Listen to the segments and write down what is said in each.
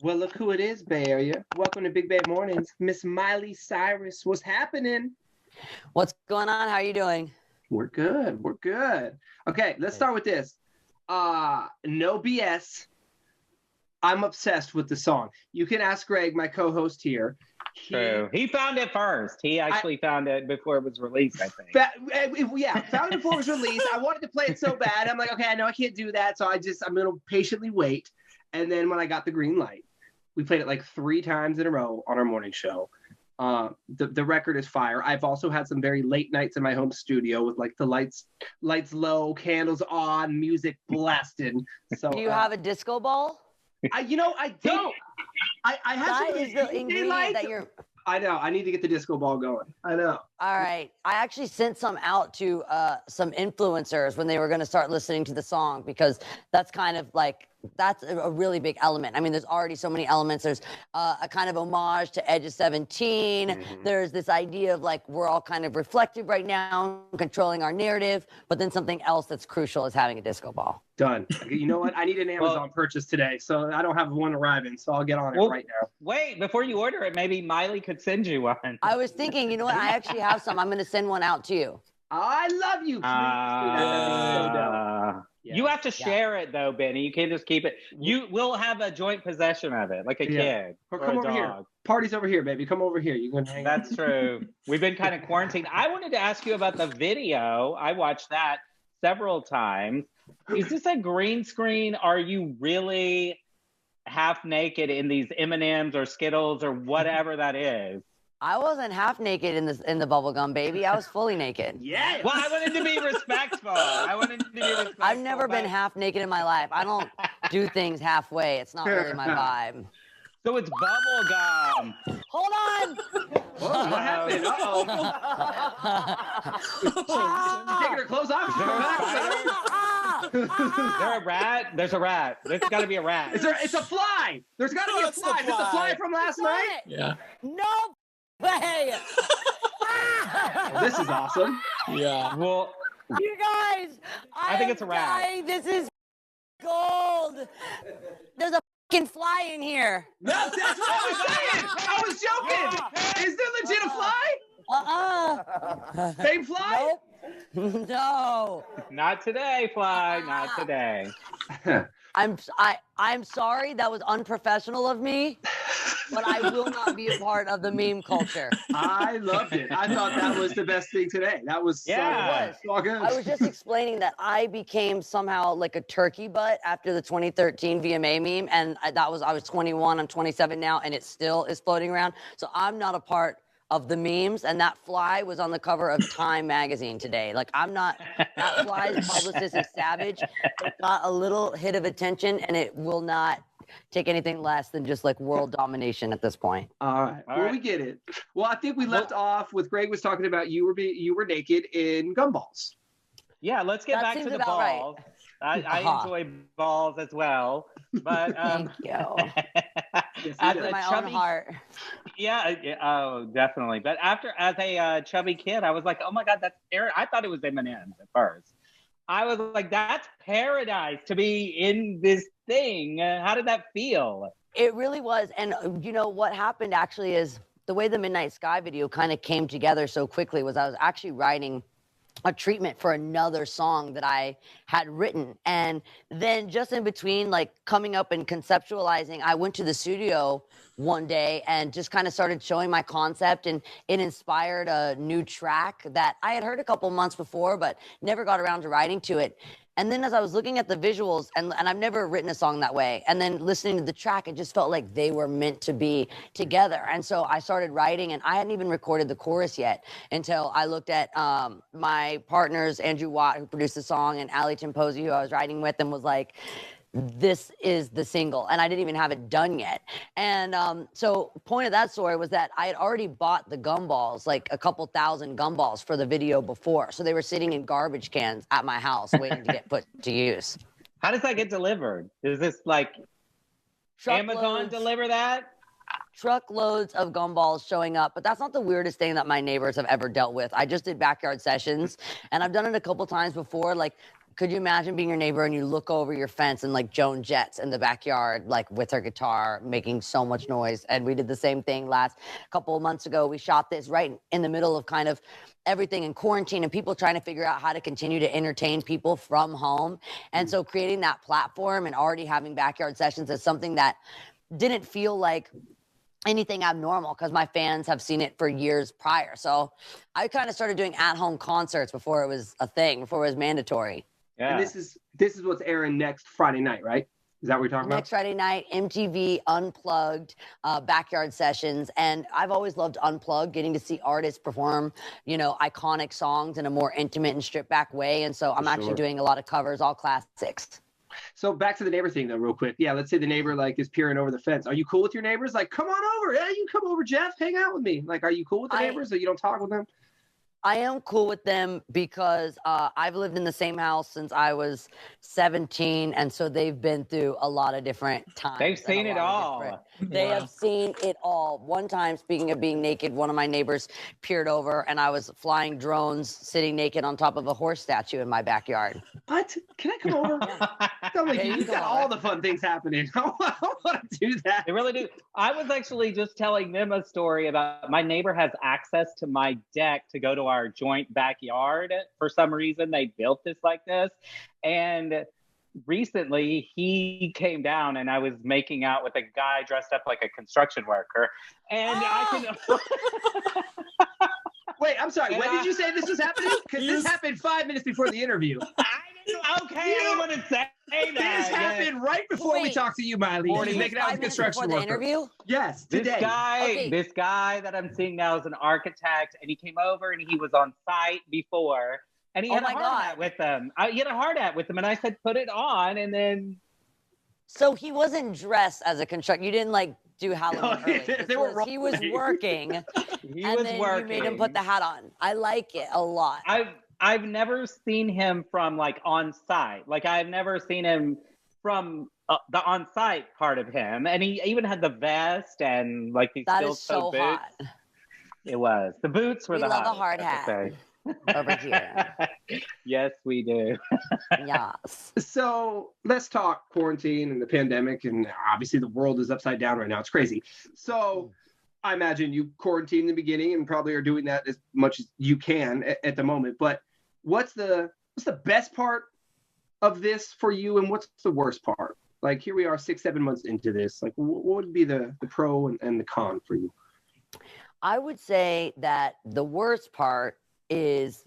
Well, look who it is, Bay Area. Welcome to Big Bay Mornings. Miss Miley Cyrus, what's happening? What's going on? How are you doing? We're good. We're good. Okay, let's start with this. No BS. I'm obsessed with the song. You can ask Greg, my co-host here. True. He found it first. He actually found it before it was released, I think. Found it before it was released. I wanted to play it so bad. I'm like, okay, I know I can't do that, so I'm gonna patiently wait. And then when I got the green light, we played it like 3 times in a row on our morning show. The record is fire. I've also had some very late nights in my home studio with like the lights low, candles on, music blasted. So do you have a disco ball? I don't. I have That some is the ingredient that you're. I know. I need to get the disco ball going. I know. All right. I actually sent some out to some influencers when they were going to start listening to the song, because that's kind of like, that's a really big element. I mean, there's already so many elements. There's a kind of homage to Edge of 17. Mm-hmm. There's this idea of like, we're all kind of reflective right now, controlling our narrative, but then something else that's crucial is having a disco ball. Done. You know what? I need an Amazon purchase today, so I don't have one arriving, so I'll get on it right now. Wait, before you order it, maybe Miley could send you one. I was thinking, you know what? I actually have some. I'm going to send one out to you. I love you. Please do that. That'd be so dope. Yeah. You have to share it though, Benny. You can't just keep it. You will have a joint possession of it, like a kid. Or come over here. Party's over here, baby. Come over here. You can hang That's true. We've been kind of quarantined. I wanted to ask you about the video. I watched that several times. Is this a green screen? Are you really half naked in these M&Ms or Skittles or whatever that is? I wasn't half naked in the bubblegum, baby. I was fully naked. Yeah. Well, I wanted to be respectful. I've never been half naked in my life. I don't do things halfway. It's not really my vibe. So it's bubble gum. Hold on. Whoa, what happened? Uh-oh. Taking her clothes off. Is there a rat? There's a rat. There's got to be a rat. It's a fly. There's got to be a fly. Is this the fly from last night? Yeah. No way. This is awesome. Yeah. Well, you guys, I think it's a rat. Dying. This is gold. There's a fucking fly in here. No, that's what I was saying. I was joking. Is there legit a fly? Same fly? Nope. No. Not today, fly. Not today. I'm sorry. That was unprofessional of me. But I will not be a part of the meme culture. I loved it. I thought that was the best thing today. That was so good. I was just explaining that I became somehow like a turkey butt after the 2013 VMA meme, and I was 21. I'm 27 now, and it still is floating around. So I'm not a part of the memes, and that fly was on the cover of Time magazine today. Like, I'm not, that fly's publicist is savage. It got a little hit of attention, and it will not take anything less than just like world domination at this point. All right. We get it. Well, I think we left off with Greg was talking about you were naked in gumballs. Yeah, let's get back to the balls. Right. I enjoy balls as well, but thank you. As my own heart. Yeah, oh, definitely. But as a chubby kid, I was like, oh my God, that's Aaron. I thought it was M&M's at first. I was like, that's paradise to be in this thing. How did that feel? It really was. And you know, what happened actually is the way the Midnight Sky video kind of came together so quickly was I was actually writing a treatment for another song that I had written. And then just in between, like coming up and conceptualizing, I went to the studio one day and just kind of started showing my concept, and it inspired a new track that I had heard a couple months before, but never got around to writing to it. And then as I was looking at the visuals, and I've never written a song that way, and then listening to the track, it just felt like they were meant to be together. And so I started writing, and I hadn't even recorded the chorus yet until I looked at my partners, Andrew Watt, who produced the song, and Ali Timposi, who I was writing with, and was like, this is the single, and I didn't even have it done yet. And so point of that story was that I had already bought the gumballs, like a couple thousand gumballs for the video before. So they were sitting in garbage cans at my house waiting to get put to use. How does that get delivered? Is this like Amazon deliver that? Truckloads of gumballs showing up, but that's not the weirdest thing that my neighbors have ever dealt with. I just did backyard sessions, and I've done it a couple times before, like could you imagine being your neighbor and you look over your fence and like Joan Jett's in the backyard, like with her guitar, making so much noise? And we did the same thing last couple of months ago. We shot this right in the middle of kind of everything in quarantine and people trying to figure out how to continue to entertain people from home. And so creating that platform and already having backyard sessions is something that didn't feel like anything abnormal because my fans have seen it for years prior. So I kind of started doing at-home concerts before it was a thing, before it was mandatory. Yeah. And this is what's airing next Friday night, right? Is that what you're talking about? Next Friday night, MTV Unplugged, backyard sessions. And I've always loved Unplugged, getting to see artists perform, iconic songs in a more intimate and stripped back way. And so I'm actually doing a lot of covers, all classics. So back to the neighbor thing though, real quick. Yeah, let's say the neighbor like is peering over the fence. Are you cool with your neighbors? Like, come on over. Yeah, you come over, Jeff. Hang out with me. Like, are you cool with the neighbors or you don't talk with them? I am cool with them because I've lived in the same house since I was 17. And so they've been through a lot of different times. They've seen it all. They have seen it all. One time, speaking of being naked, one of my neighbors peered over and I was flying drones sitting naked on top of a horse statue in my backyard. What? Can I come over? You got all the fun things happening. I want to do that. They really do. I was actually just telling them a story about my neighbor has access to my deck to go to our joint backyard. For some reason, they built this like this. And recently he came down and I was making out with a guy dressed up like a construction worker. And I can... Wait, I'm sorry. When did you say this was happening? Because this happened 5 minutes before the interview. Okay, I want to say that. This happened right before we talked to you, Miley. He's making out with a construction worker. The interview? Yes, today. This guy that I'm seeing now is an architect, and he came over and he was on site before, and he had a hard hat with him. He had a hard hat with him, and I said, put it on, and then... So he wasn't dressed as a construction. You didn't like do Halloween early. He was working. You made him put the hat on. I like it a lot. I've never seen him from like on site. Like I've never seen him from the on site part of him. And he even had the vest and like these steel-toed boots. Hot. It was. The boots were the hot. We love a hard hat over here. Yes, we do. Yes. So let's talk quarantine and the pandemic. And obviously the world is upside down right now. It's crazy. So I imagine you quarantined in the beginning and probably are doing that as much as you can at the moment. But what's the best part of this for you, and what's the worst part? Like here we are 6-7 months into this. Like what would be the pro and the con for you? I would say that the worst part is,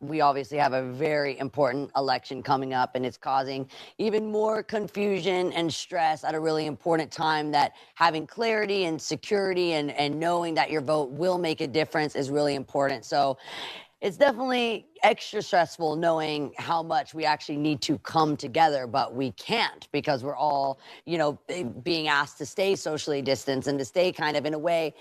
we obviously have a very important election coming up, and it's causing even more confusion and stress at a really important time. That having clarity and security and knowing that your vote will make a difference is really important. So it's definitely extra stressful knowing how much we actually need to come together, but we can't because we're all, being asked to stay socially distanced and to stay kind of in a way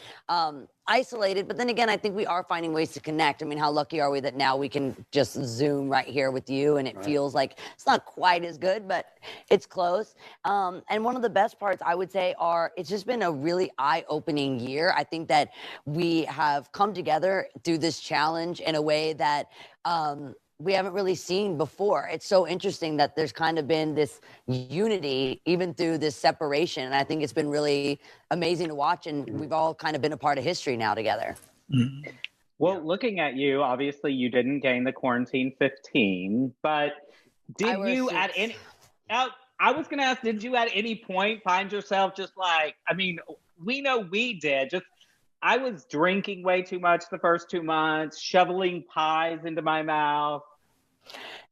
isolated. But then again, I think we are finding ways to connect. I mean, how lucky are we that now we can just Zoom right here with you, and it feels like it's not quite as good, but it's close. And one of the best parts I would say it's just been a really eye-opening year. I think that we have come together through this challenge in a way that we haven't really seen before. It's so interesting that there's kind of been this unity even through this separation. And I think it's been really amazing to watch. And we've all kind of been a part of history now together. Mm-hmm. Well, looking at you, obviously you didn't gain the quarantine 15, but did you at any... I was going to ask, did you at any point find yourself just like, I mean, we know we did, I was drinking way too much the first 2 months, shoveling pies into my mouth.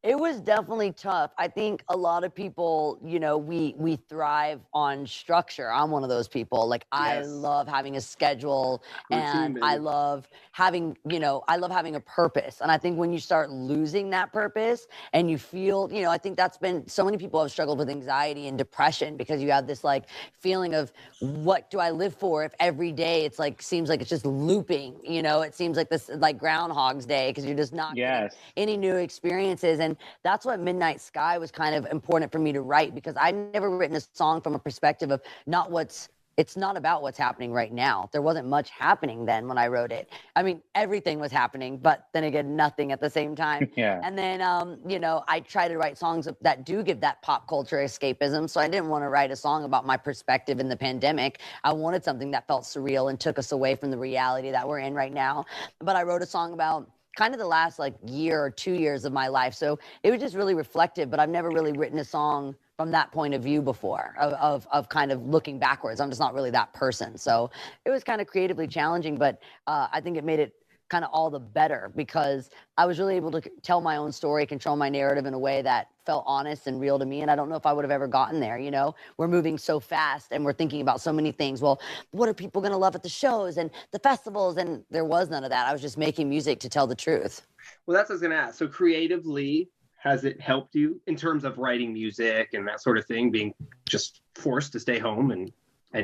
It was definitely tough. I think a lot of people, we thrive on structure. I'm one of those people. Like I love having a schedule and I love having, a purpose. And I think when you start losing that purpose and you feel, I think that's been, so many people have struggled with anxiety and depression because you have this like feeling of what do I live for if every day it's like, seems like it's just looping, it seems like this like Groundhog's Day because you're just not getting any new experiences. And that's what Midnight Sky was kind of important for me to write because I'd never written a song from a perspective of not what's it's not about what's happening right now. There wasn't much happening then when I wrote it. I mean, everything was happening, but then again, nothing at the same time. Yeah. And then, you know, I try to write songs that do give that pop culture escapism. So I didn't want to write a song about my perspective in the pandemic. I wanted something that felt surreal and took us away from the reality that we're in right now. But I wrote a song about kind of the last like year or 2 years of my life. So it was just really reflective, but I've never really written a song from that point of view before, of kind of looking backwards. I'm just not really that person. So it was kind of creatively challenging, but I think it made it kind of all the better because I was really able to tell my own story, control my narrative in a way that felt honest and real to me. And I don't know if I would have ever gotten there. You know, we're moving so fast and we're thinking about so many things. Well, what are people going to love at the shows and the festivals? And there was none of that. I was just making music to tell the truth. Well, that's what I was going to ask. So creatively, has it helped you in terms of writing music and that sort of thing, being just forced to stay home and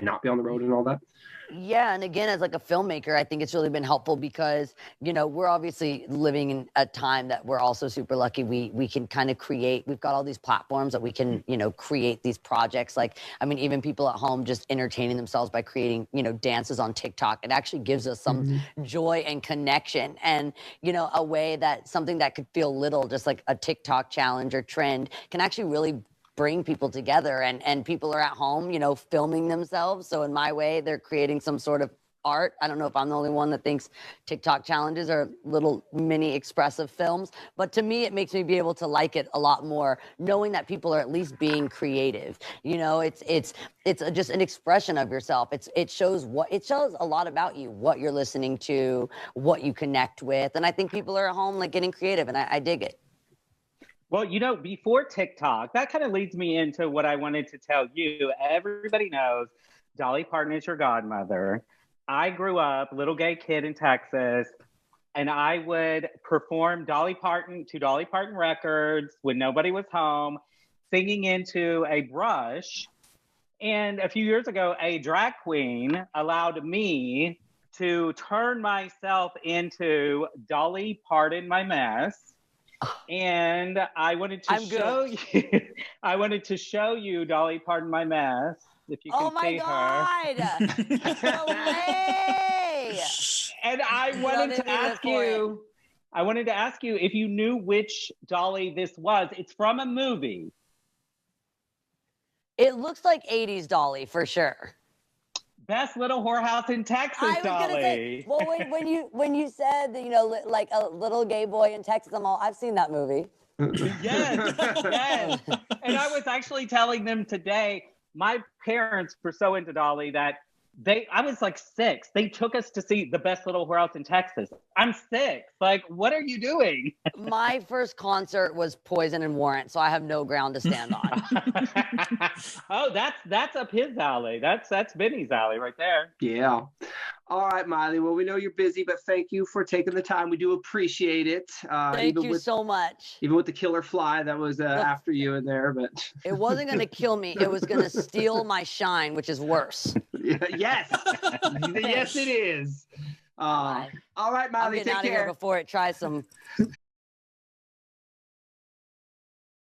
not be on the road and all that? Yeah, and again, as like a filmmaker, I think it's really been helpful because, you know, we're obviously living in a time that we're also super lucky. We can kind of create, we've got all these platforms that we can, you know, create these projects. Like, I mean, even people at home just entertaining themselves by creating, you know, dances on TikTok. It actually gives us some joy and connection and, you know, a way that something that could feel little, just like a TikTok challenge or trend, can actually really bring people together, and people are at home, you know, filming themselves. So in my way, they're creating some sort of art. I don't know if I'm the only one that thinks TikTok challenges are little mini expressive films, but to me, it makes me be able to like it a lot more, knowing that people are at least being creative. You know, it's just an expression of yourself. It shows a lot about you, what you're listening to, what you connect with, and I think people are at home like getting creative, and I dig it. Well, you know, before TikTok, that kind of leads me into what I wanted to tell you. Everybody knows Dolly Parton is your godmother. I grew up, little gay kid in Texas, and I would perform Dolly Parton records when nobody was home, singing into a brush. And a few years ago, a drag queen allowed me to turn myself into Dolly Parton my mess. And I wanted to I wanted to show you Dolly Parton my mess. If you can see her. Oh my God! No way! And I wanted to ask you if you knew which Dolly this was. It's from a movie. It looks like 80s Dolly for sure. Best little whorehouse in Texas, Dolly. Gonna say, well, when you said that, you know, like a little gay boy in Texas, I've seen that movie. Yes, yes. And I was actually telling them today, my parents were so into Dolly that I was like 6. They took us to see the Best Little Whorehouse in Texas. I'm 6. Like, what are you doing? My first concert was Poison and Warrant, so I have no ground to stand on. Oh, that's up his alley. That's Benny's alley right there. Yeah. All right, Miley. Well, we know you're busy, but thank you for taking the time. We do appreciate it. Thank you so much. Even with the killer fly that was after you in there, but it wasn't going to kill me. It was going to steal my shine, which is worse. Yes. Yes, it is. All right, Miley. I'm getting out of here before it tries some